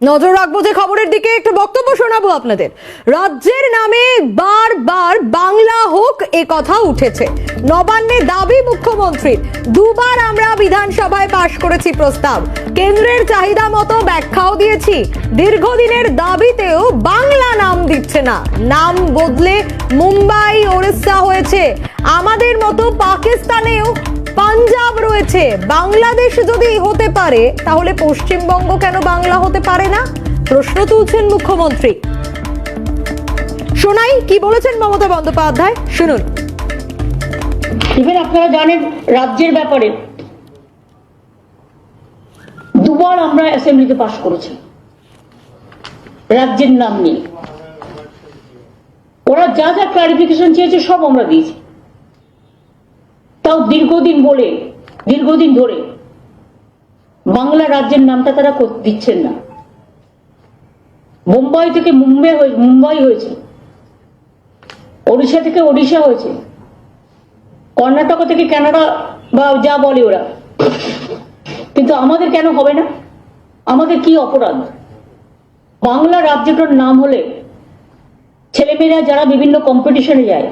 নজর রাখবো যে খবরের দিকে, একটু বক্তব্য শোনাবো আপনাদের। রাজ্যের নামে বারবার বাংলা হোক এ কথা উঠেছে। নবান্নে দাবি মুখ্যমন্ত্রীর, দুবার আমরা বিধানসভায় পাশ করেছি প্রস্তাব, কেন্দ্রের চাহিদা মতো ব্যাখ্যাও দিয়েছি, দীর্ঘদিনের দাবিতেও বাংলা নাম দিচ্ছে না, নাম বদলে মুম্বাই ওড়িশা হয়েছে, আমাদের মতো পাকিস্তানেও পাঞ্জাব রয়েছে, বাংলাদেশ যদি হতে পারে তাহলে পশ্চিমবঙ্গ কেন বাংলা হতে পারে না, প্রশ্ন তুলছেন মুখ্যমন্ত্রী। শোনাই কি বলেছেন মমতা বন্দ্যোপাধ্যায়, শুনুন। ইভেন আপনারা জানেন রাজ্যের ব্যাপারে দুবার আমরা অ্যাসেম্বলিতে পাশ করেছি রাজ্যের নাম নিয়ে। ওরা যা যা ক্লারিফিকেশন চেয়েছে সব আমরা দিয়েছি, তাও দীর্ঘদিন ধরে বাংলা রাজ্যের নামটা তারা দিচ্ছেন না। বোম্বাই থেকে মুম্বাই হয়েছে, ওড়িশা থেকে ওড়িশা হয়েছে, কর্ণাটক থেকে কানাডা বা যা বলে ওরা, কিন্তু আমাদের কেন হবে না? আমাদের কি অপরাধ? বাংলা রাজ্যটার নাম হলে ছেলেমেয়েরা যারা বিভিন্ন কম্পিটিশনে যায়,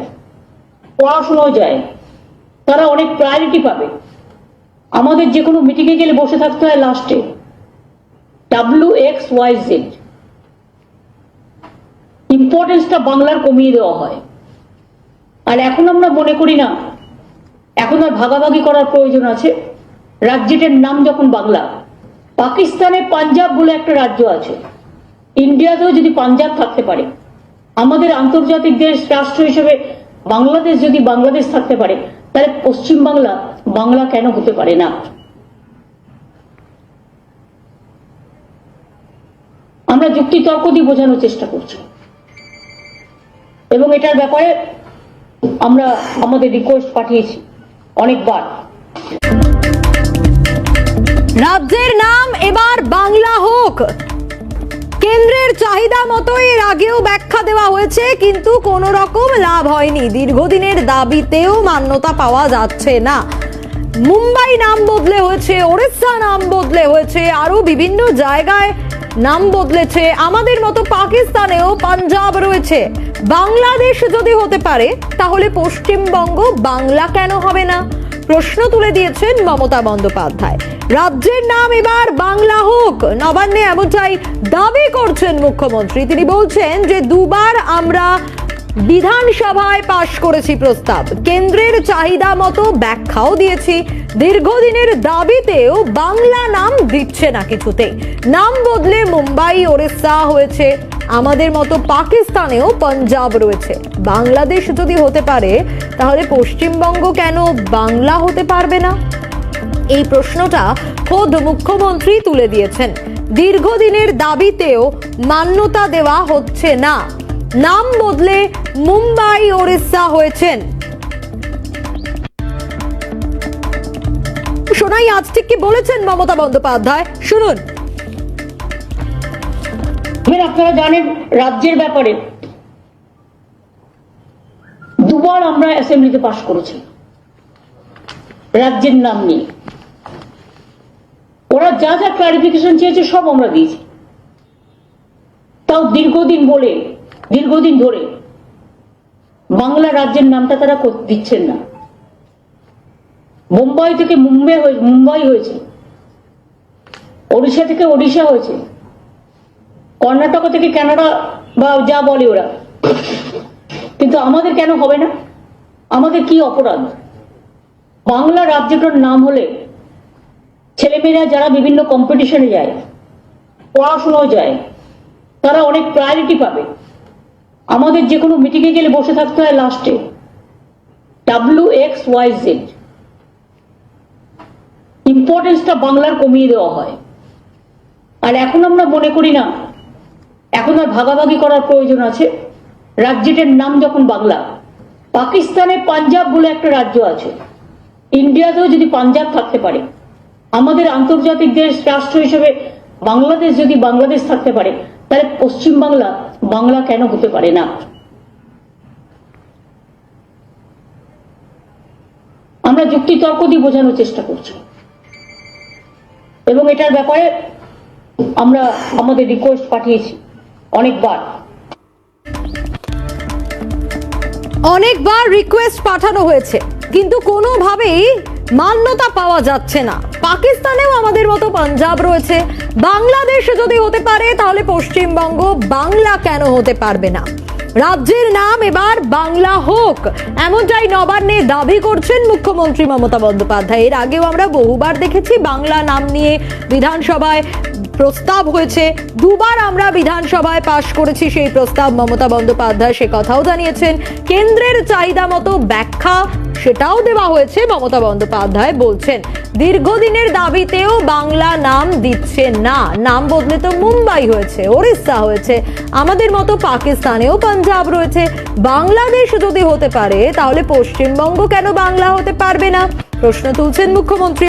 পড়াশোনাও যায়, তারা অনেক প্রায়োরিটি পাবে। আমাদের যে কোনো মিটিংয়ে গেলে বসে থাকতে হয় লাস্টে WXYZ, ইম্পর্টেন্সটা বাংলার কমিয়ে দেওয়া হয়। আর এখন আমরা মনে করি না এখন আর ভাগাভাগি করার প্রয়োজন আছে। রাজ্যটার নাম যখন বাংলা, পাকিস্তানে পাঞ্জাব বলে একটা রাজ্য আছে, ইন্ডিয়াতেও যদি পাঞ্জাব থাকতে পারে, আমাদের আন্তর্জাতিক দেশ রাষ্ট্র হিসেবে বাংলাদেশ যদি বাংলাদেশ থাকতে পারে, তাহলে পশ্চিম বাংলা বাংলা কেন হতে পারে না? আমরা যুক্তি তর্ক দিয়ে বোঝানোর চেষ্টা করছি এবং এটার ব্যাপারে আমরা আমাদের রিকোয়েস্ট পাঠিয়েছি অনেকবার। রাজ্যের নাম এবার বাংলা হোক, কেন্দ্রের চাহিদা মতো এর আগেও ব্যাখ্যা দেওয়া হয়েছে, কিন্তু কোনো রকম লাভ হয়নি, দীর্ঘদিনের দাবিতেও মান্যতা পাওয়া যাচ্ছে না। মুম্বাই নাম বদলে হয়েছে, ওড়িশা নাম বদলে হয়েছে, আরো বিভিন্ন জায়গায় নাম বদলেছে, আমাদের মতো পাকিস্তানেও পাঞ্জাব রয়েছে, বাংলাদেশ যদি হতে পারে তাহলে পশ্চিমবঙ্গ বাংলা কেন হবে না, প্রশ্ন তুলে দিয়েছেন মমতা বন্দ্যোপাধ্যায়। রাজ্যের নাম এবার বাংলা হোক, নবান্নে এমনটাই দাবি করছেন মুখ্যমন্ত্রী। তিনি বলছেন যে দুবার আমরা বিধানসভায় পাশ করেছি প্রস্তাব, কেন্দ্রের চাহিদা মতো ব্যাখ্যাও দিয়েছি, দীর্ঘদিনের দাবিতেও বাংলা নাম দিচ্ছে না কিছুতেই, নাম বদলে মুম্বাই ওড়িশা হয়েছে, আমাদের মতো পাকিস্তানেও পাঞ্জাব রয়েছে, বাংলাদেশ যদি হতে পারে তাহলে পশ্চিমবঙ্গ কেন বাংলা হতে পারবে না, এই প্রশ্নটা খোদ মুখ্যমন্ত্রী তুলে দিয়েছেন। দীর্ঘদিনের দাবিতেও মান্যতা দেওয়া হচ্ছে না, নাম বদলে মুম্বাই ওড়িশা হয়েছেন। শোনাই আজ ঠিক কি বলেছেন মমতা বন্দ্যোপাধ্যায়, শুনুন। আপনারা জানেন রাজ্যের ব্যাপারে দুবার আমরা অ্যাসেম্বলিতে পাশ করেছি রাজ্যের নাম নিয়ে। ওরা যা যা ক্লারিফিকেশন চেয়েছে সব আমরা দিয়েছি, তাও দীর্ঘদিন ধরে বাংলা রাজ্যের নামটা তারা দিচ্ছেন না। বোম্বাই থেকে মুম্বাই হয়েছে, ওড়িশা থেকে ওড়িশা হয়েছে, কর্ণাটক থেকে কানাডা বা যা বলে ওরা, কিন্তু আমাদের কেন হবে না? আমাদের কি অপরাধ? বাংলা রাজ্যটার নাম হলে ছেলেমেয়েরা যারা বিভিন্ন কম্পিটিশনে যায়, পড়াশোনাও যায়, তারা অনেক প্রায়োরিটি পাবে। আমাদের যে কোনো মিটিংয়ে গেলে বসে থাকতে হয় লাস্টে WXYZ, ইম্পর্টেন্সটা বাংলার কমিয়ে দেওয়া হয়। আর এখন আমরা মনে করি না এখন আর ভাগাভাগি করার প্রয়োজন আছে। রাজ্যটার নাম যখন বাংলা, পাকিস্তানে পাঞ্জাব বলে একটা রাজ্য আছে, ইন্ডিয়াতেও যদি পাঞ্জাব থাকতে পারে, আমাদের আন্তর্জাতিক দেশ রাষ্ট্র হিসেবে বাংলাদেশ যদি বাংলাদেশ থাকতে পারে, তাহলে পশ্চিম বাংলা বাংলা কেন হতে পারে না? আমরা যুক্তি তর্ক দিয়ে বোঝানোর চেষ্টা করছি এবং এটার ব্যাপারে আমরা আমাদের রিকোয়েস্ট পাঠিয়েছি অনেকবার রিকোয়েস্ট পাঠানো হয়েছে, কিন্তু কোনোভাবেই মান্যতা পাওয়া যাচ্ছে না। পাকিস্তানেও আমাদের মতো পাঞ্জাব রয়েছে, বাংলাদেশ যদি হতে পারে তাহলে পশ্চিমবঙ্গ বাংলা কেন হতে পারবে না? রাজ্যের নাম এবার বাংলা হোক, এমনটাই নবান্নে দাবি করছেন মুখ্যমন্ত্রী মমতা বন্দ্যোপাধ্যায়। এর আগেও আমরা বহুবার দেখেছি বাংলা নাম নিয়ে বিধানসভায় প্রস্তাব হয়েছে, দুবার আমরা বিধানসভায় পাশ করেছি সেই প্রস্তাব। মমতা বন্দ্যোপাধ্যায় সে কথাও জানিয়েছেন, কেন্দ্রের চাহিদা মতো ব্যাখ্যা সেটাও দেওয়া হয়েছে। মমতা বন্দ্যোপাধ্যায় বলছেন দীর্ঘদিনের দাবিতেও বাংলা নাম দিচ্ছে না, নাম বদলে তো মুম্বাই হয়েছে, ওড়িশা হয়েছে, আমাদের মতো পাকিস্তানেও পাঞ্জাব রয়েছে। বাংলাদেশ যদি হতে পারে তাহলে পশ্চিমবঙ্গ কেন বাংলা হতে পারবে না? প্রশ্ন তুলছেন মুখ্যমন্ত্রী।